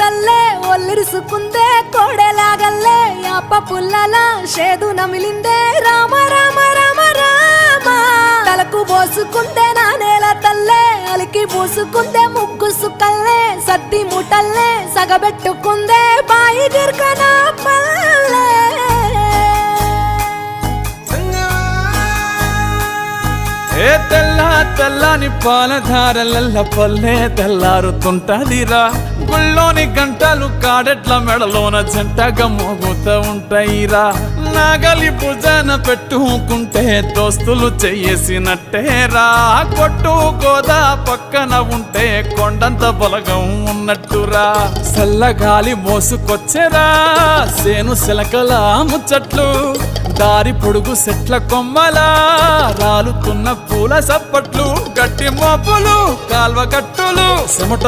తల్లే ఒల్లిరుసుకుందే కోడెలాగల్లే యాప పుల్లల షేదు నమిలిందే రామ రామ రామ రామ తలకు పోసుకుందే నా నేల తల్లే అలికి పూసుకుందే ముగ్గు సుక్కల్లే సద్ది ముటల్లే సగబెట్టుకుందే బాయి గిర్కన పల్లె ఏ తెల్ల తెల్లని పాలధారలల్ల పల్లె తెల్లారుతుంటదిరా గుళ్ళోని గంటలు కాడెట్ల మెడలోన జంటగా మోగుతూ ఉంటాయిరా నాగలి భుజన పెట్టుకుంటే దోస్తులు చెయ్యేసినట్టేరా కొట్టు గోదా పక్కన ఉంటే కొండంత బలగం ఉన్నట్టురా చల్లగాలి మోసుకొచ్చెరా సేను సిలకల ముచ్చట్లు దారి పొడుగు సెట్ల కొమ్మలా రాలుతున్న పూల సప్పట్లు గట్టి మోపులు కాల్వ గట్టులు చెమట